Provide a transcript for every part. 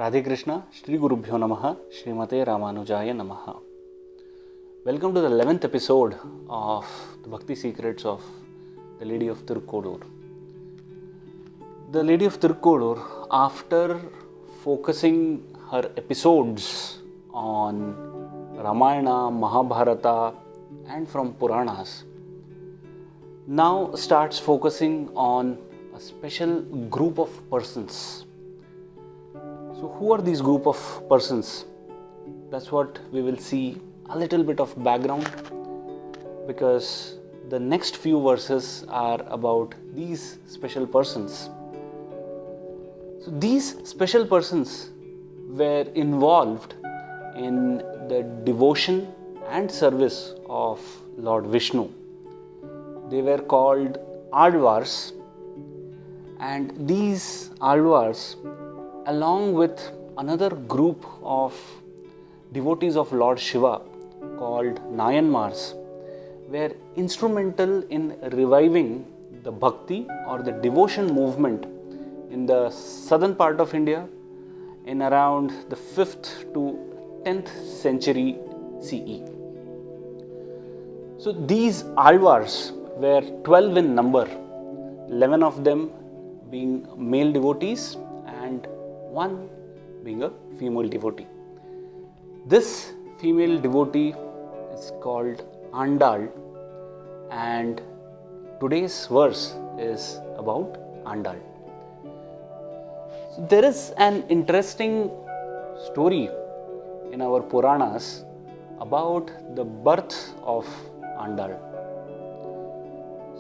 Radhe Krishna, Shri Gurubhyo Namaha, Srimate Ramanujaya Namaha. Welcome to the 11th episode of the Bhakti Secrets of the Lady of Tirukkodur. The Lady of Tirukkodur, after focusing her episodes on Ramayana, Mahabharata and from Puranas, now starts focusing on a special group of persons. So who are these group of persons? That's what we will see, a little bit of background, because the next few verses are about these special persons. So these special persons were involved in the devotion and service of Lord Vishnu. They were called Alvars, and these Alvars, along with another group of devotees of Lord Shiva called Nayanmars, were instrumental in reviving the bhakti or the devotion movement in the southern part of India in around the 5th to 10th century CE. So these Alvars were 12 in number, 11 of them being male devotees and one being a female devotee. This female devotee is called Andal, and today's verse is about Andal. So there is an interesting story in our Puranas about the birth of Andal.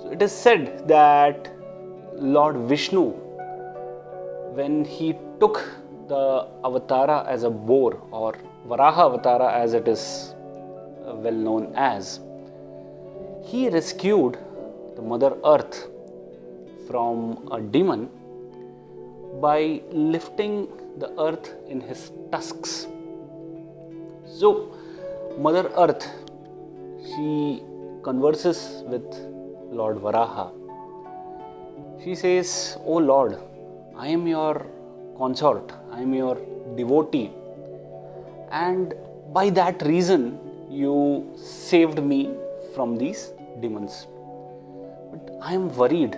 So it is said that Lord Vishnu, when he took the avatara as a boar, or Varaha avatara as it is well known as, he rescued the Mother Earth from a demon by lifting the earth in his tusks. So Mother Earth, she converses with Lord Varaha. She says, "O Lord, I am your consort, I am your devotee, and by that reason you saved me from these demons. But I am worried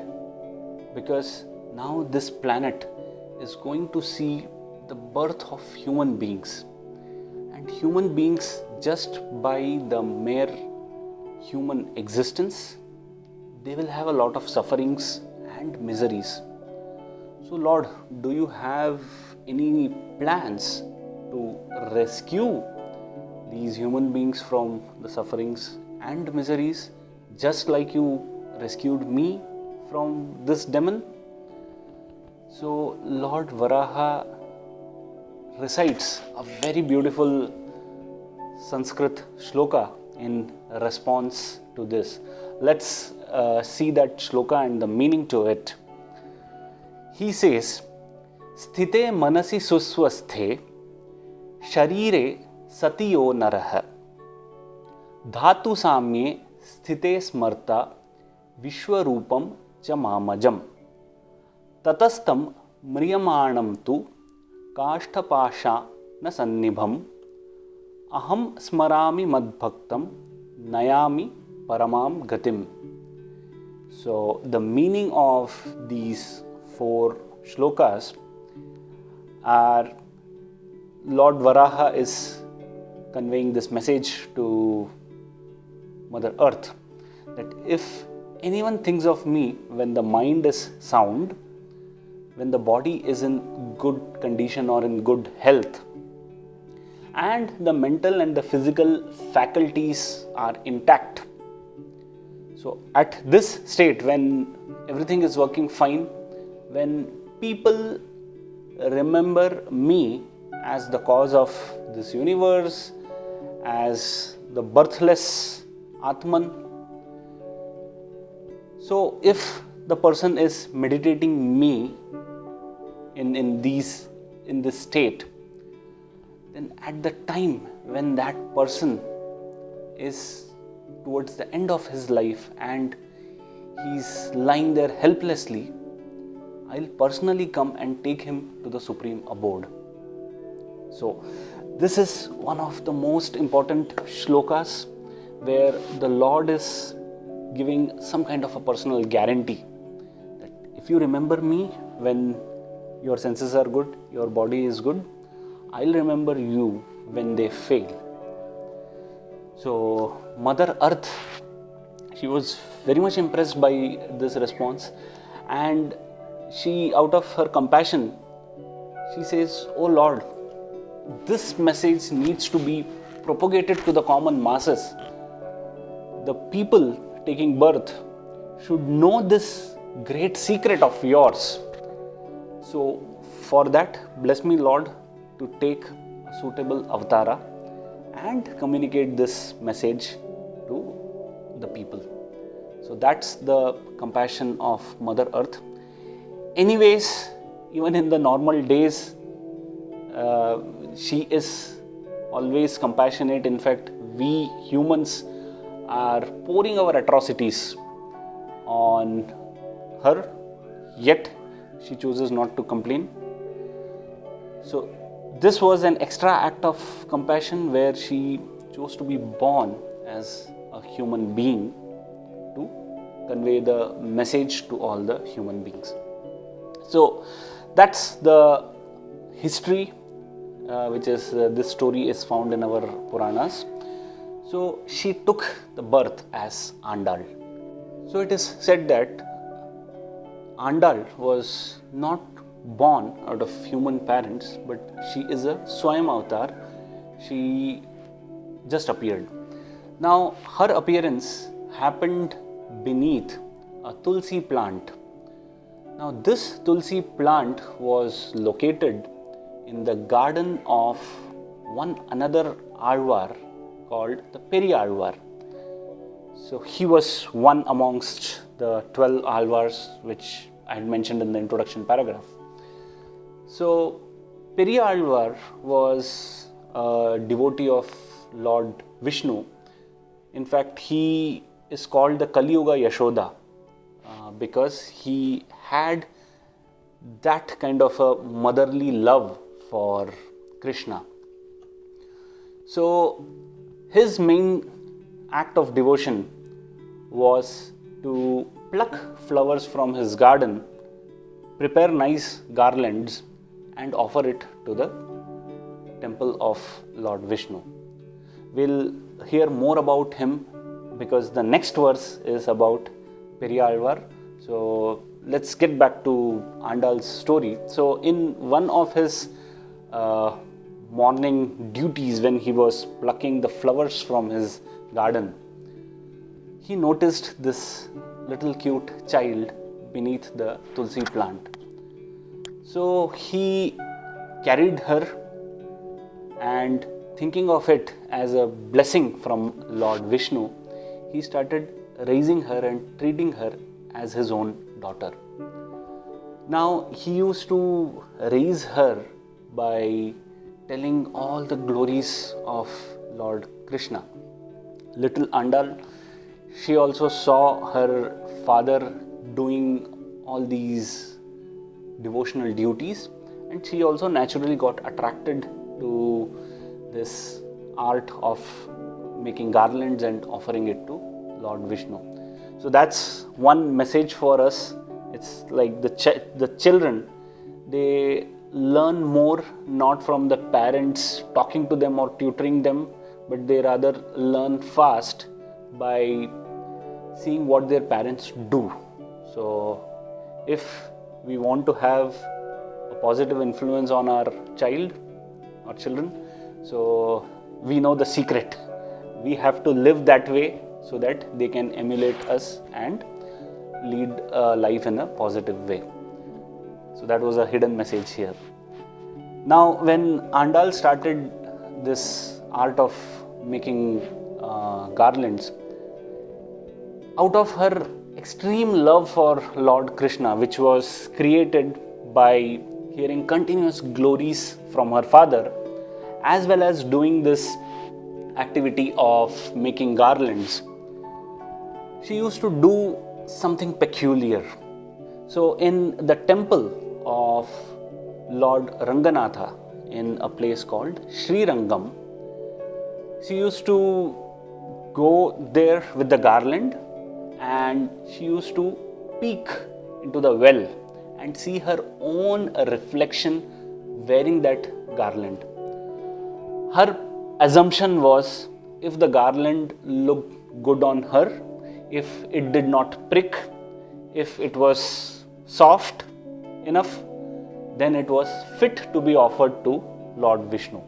because now this planet is going to see the birth of human beings, and human beings, just by the mere human existence, they will have a lot of sufferings and miseries. So Lord, do you have any plans to rescue these human beings from the sufferings and miseries, just like you rescued me from this demon?" So Lord Varaha recites a very beautiful Sanskrit shloka in response to this. Let's see that shloka and the meaning to it. He says, "Sthite manasi suswasthe sharire satiyo naraha dhatu samye sthite smarta vishwarupam cha mamajam tatastam mriyamanam tu kashtapasha na sannibham aham smarami madbhaktam nayami paramam gatim." So the meaning of these 4 shlokas are, Lord Varaha is conveying this message to Mother Earth, that if anyone thinks of me when the mind is sound, when the body is in good condition or in good health, and the mental and the physical faculties are intact. So at this state, when everything is working fine, when people remember me as the cause of this universe, as the birthless Atman, so if the person is meditating me in this state, then at the time when that person is towards the end of his life and he's lying there helplessly, I'll personally come and take him to the supreme abode. So this is one of the most important shlokas where the Lord is giving some kind of a personal guarantee that if you remember me when your senses are good, your body is good, I'll remember you when they fail. So Mother Earth, she was very much impressed by this response, and she, out of her compassion, she says, "Oh Lord, this message needs to be propagated to the common masses. The people taking birth should know this great secret of yours. So for that, bless me, Lord, to take a suitable avatara and communicate this message to the people." So that's the compassion of Mother Earth. Anyways, even in the normal days, she is always compassionate. In fact, we humans are pouring our atrocities on her, yet she chooses not to complain. So this was an extra act of compassion where she chose to be born as a human being to convey the message to all the human beings. So that's the history, which is this story is found in our Puranas. So she took the birth as Andal. So it is said that Andal was not born out of human parents, but she is a Swayam avatar. She just appeared. Now her appearance happened beneath a Tulsi plant. Now this Tulsi plant was located in the garden of another Alvar called the Periyalvar. So he was one amongst the 12 Alvars which I had mentioned in the introduction paragraph. So Periyalvar was a devotee of Lord Vishnu. In fact, he is called the Kali Yuga Yashoda because he had that kind of a motherly love for Krishna. So his main act of devotion was to pluck flowers from his garden, prepare nice garlands and offer it to the temple of Lord Vishnu. We'll hear more about him because the next verse is about Periyalvar. So let's get back to Andal's story. So in one of his morning duties, when he was plucking the flowers from his garden, he noticed this little cute child beneath the Tulsi plant. So he carried her, and thinking of it as a blessing from Lord Vishnu, he started raising her and treating her as his own daughter. Now he used to raise her by telling all the glories of Lord Krishna. Little Andal, she also saw her father doing all these devotional duties, and she also naturally got attracted to this art of making garlands and offering it to Lord Vishnu. So that's one message for us. It's like the children, they learn more not from the parents talking to them or tutoring them, but they rather learn fast by seeing what their parents do. So if we want to have a positive influence on our child or children, so we know the secret. We have to live that way so that they can emulate us and lead a life in a positive way. So that was a hidden message here. Now when Andal started this art of making garlands, out of her extreme love for Lord Krishna, which was created by hearing continuous glories from her father, as well as doing this activity of making garlands, she used to do something peculiar. So in the temple of Lord Ranganatha in a place called Srirangam. She used to go there with the garland, and she used to peek into the well and see her own reflection wearing that garland. Her assumption was, if the garland looked good on her, if it did not prick, if it was soft enough, then it was fit to be offered to Lord Vishnu.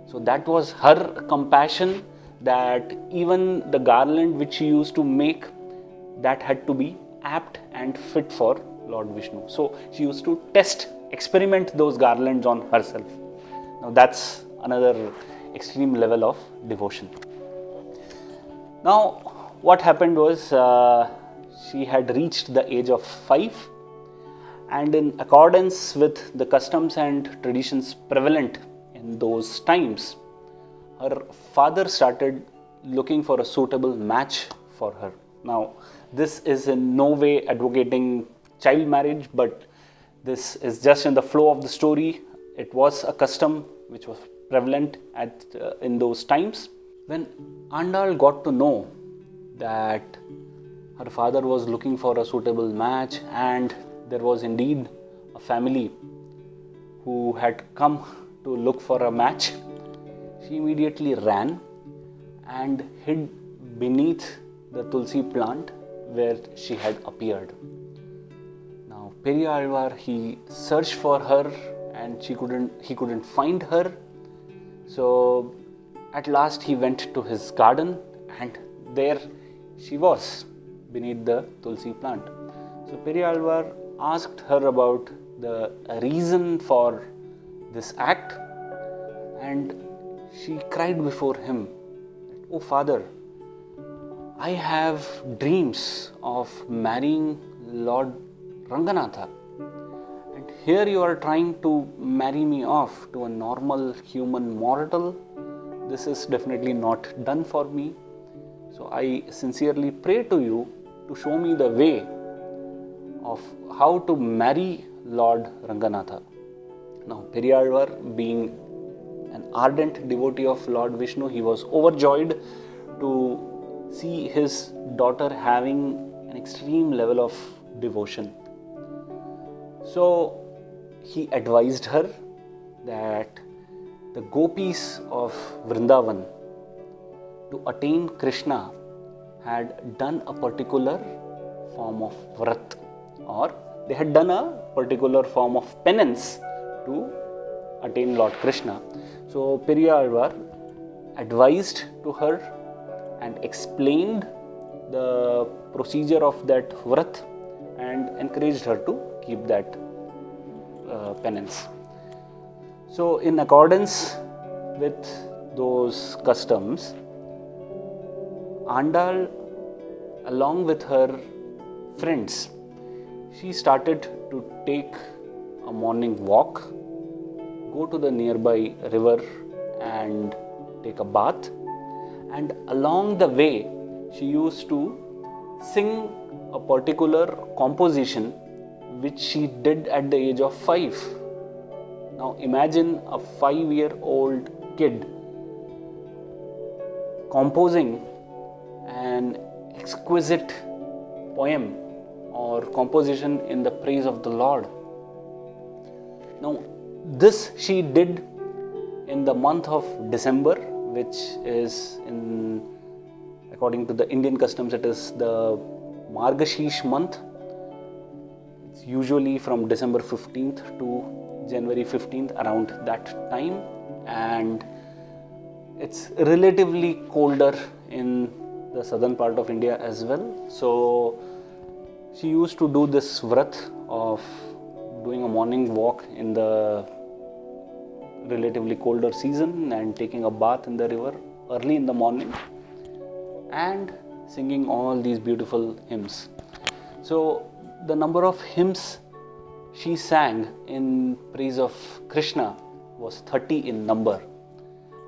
So that was her compassion, that even the garland which she used to make, that had to be apt and fit for Lord Vishnu. So she used to experiment those garlands on herself. Now that's another extreme level of devotion. Now what happened was, she had reached the age of 5, and in accordance with the customs and traditions prevalent in those times, her father started looking for a suitable match for her. Now, this is in no way advocating child marriage, but this is just in the flow of the story. It was a custom which was prevalent in those times. When Andal got to know that her father was looking for a suitable match, and there was indeed a family who had come to look for a match, she immediately ran and hid beneath the tulsi plant where she had appeared. Now Periyalvar, he searched for her and he couldn't find her. So at last he went to his garden, and there she was beneath the tulsi plant. So Periyalvar asked her about the reason for this act, and she cried before him, "Oh Father, I have dreams of marrying Lord Ranganatha, and here you are trying to marry me off to a normal human mortal. This is definitely not done for me. So I sincerely pray to you to show me the way of how to marry Lord Ranganatha." Now Periyalvar, being an ardent devotee of Lord Vishnu, he was overjoyed to see his daughter having an extreme level of devotion. So he advised her that the gopis of Vrindavan, to attain Krishna, had done a particular form of vrat, or they had done a particular form of penance to attain Lord Krishna. So Periyalvar advised to her and explained the procedure of that vrat and encouraged her to keep that penance. So in accordance with those customs, Andal, along with her friends, she started to take a morning walk, go to the nearby river and take a bath, and along the way she used to sing a particular composition which she did at the age of 5. Now imagine a 5-year-old kid composing an exquisite poem or composition in the praise of the Lord. Now this she did in the month of December, which is, according to the Indian customs, it is the Margashish month. It's usually from December 15th to January 15th, around that time, and it's relatively colder in the southern part of India as well. So she used to do this vrat of doing a morning walk in the relatively colder season and taking a bath in the river early in the morning and singing all these beautiful hymns. So the number of hymns she sang in praise of Krishna was 30 in number,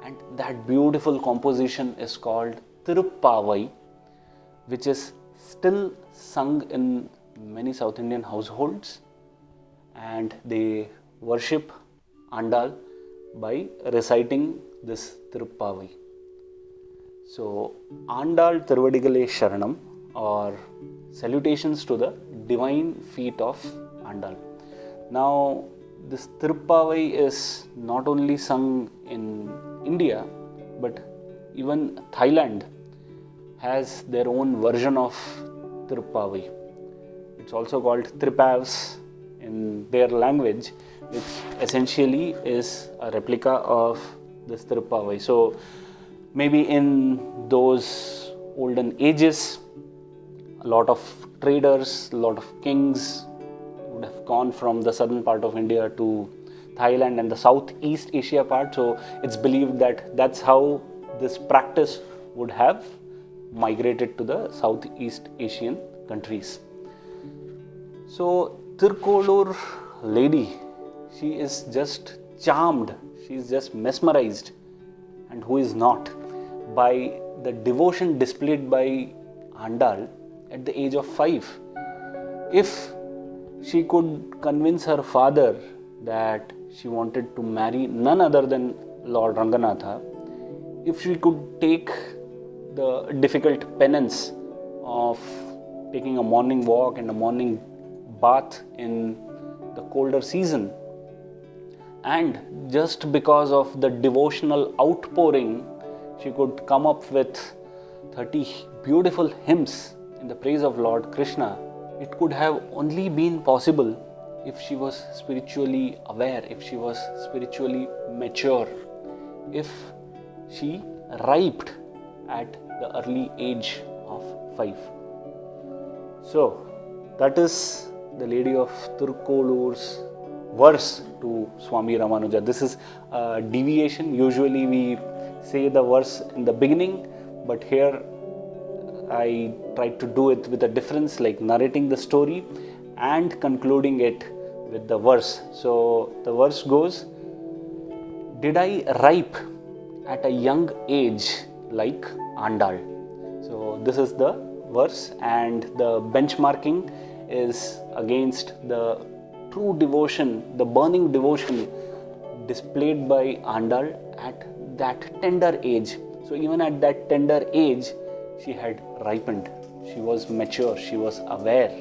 and that beautiful composition is called Tiruppavai, which is still sung in many South Indian households, and they worship Andal by reciting this Tiruppavai. So, Andal Thiruvadigale Sharanam, or salutations to the divine feet of Andal. Now, this Tiruppavai is not only sung in India, but even Thailand has their own version of Tiruppavai. It's also called Tripavs in their language, which essentially is a replica of this Tiruppavai. So maybe in those olden ages, a lot of traders, a lot of kings would have gone from the southern part of India to Thailand and the Southeast Asia part. So it's believed that that's how this practice would have migrated to the Southeast Asian countries. So Tirkolur lady, she is just charmed, she is just mesmerized, and who is not, by the devotion displayed by Andal at the age of 5. If she could convince her father that she wanted to marry none other than Lord Ranganatha, if she could take the difficult penance of taking a morning walk and a morning bath in the colder season, and just because of the devotional outpouring, she could come up with 30 beautiful hymns in the praise of Lord Krishna, it could have only been possible if she was spiritually aware, if she was spiritually mature, if she ripened at the early age of 5. So, that is the Lady of Tirkolur's verse to Swami Ramanuja. This is a deviation. Usually we say the verse in the beginning, but here I tried to do it with a difference, like narrating the story and concluding it with the verse. So the verse goes, "Did I ripe at a young age like Andal?" So this is the verse, and the benchmarking is against the true devotion, the burning devotion displayed by Andal at that tender age. So even at that tender age, she had ripened. She was mature. She was aware.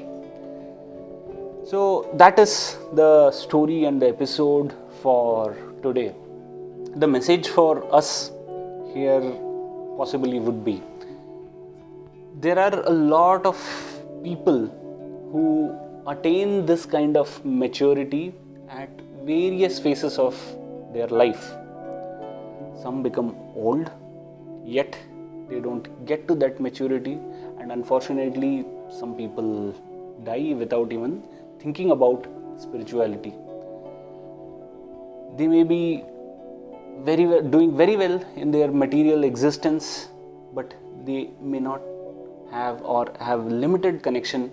So that is the story and the episode for today. The message for us here possibly would be, there are a lot of people who attain this kind of maturity at various phases of their life. Some become old, yet they don't get to that maturity, and unfortunately some people die without even thinking about spirituality. They may be doing very well in their material existence, but they may not have or have limited connection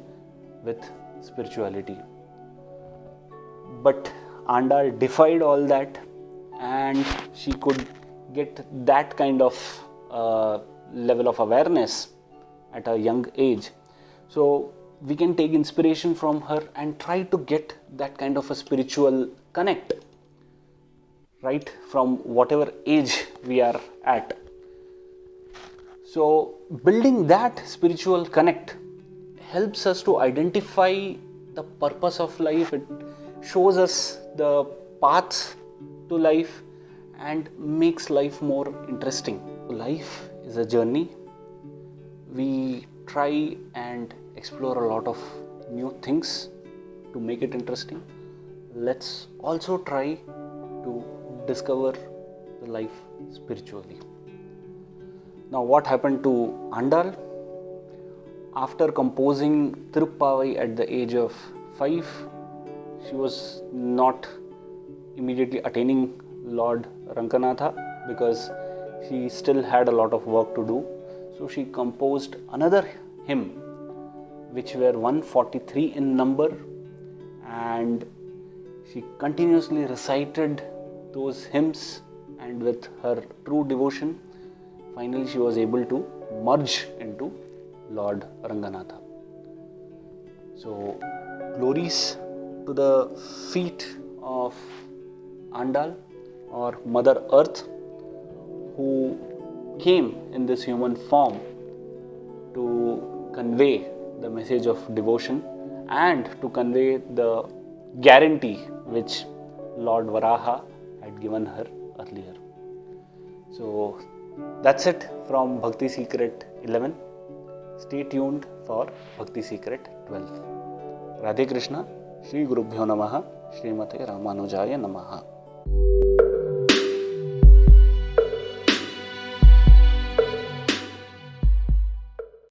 with spirituality. But Andal defied all that, and she could get that kind of level of awareness at a young age. So we can take inspiration from her and try to get that kind of a spiritual connect right from whatever age we are at. So building that spiritual connect helps us to identify the purpose of life. It shows us the path to life and makes life more interesting. Life is a journey. We try and explore a lot of new things to make it interesting. Let's also try to discover the life spiritually. Now, what happened to Andal? After composing Tiruppavai at the age of 5, she was not immediately attaining Lord Ranganatha because she still had a lot of work to do. So she composed another hymn, which were 143 in number, and she continuously recited those hymns, and with her true devotion, finally she was able to merge into Lord Ranganatha. So glories to the feet of Andal, or Mother Earth, who came in this human form to convey the message of devotion and to convey the guarantee which Lord Varaha had given her earlier. So that's it from Bhakti Secret 11. Stay tuned for Bhakti Secret 12. Radhe Krishna, Shri Gurubhyo Namaha, Srimate Ramanujaya Namaha.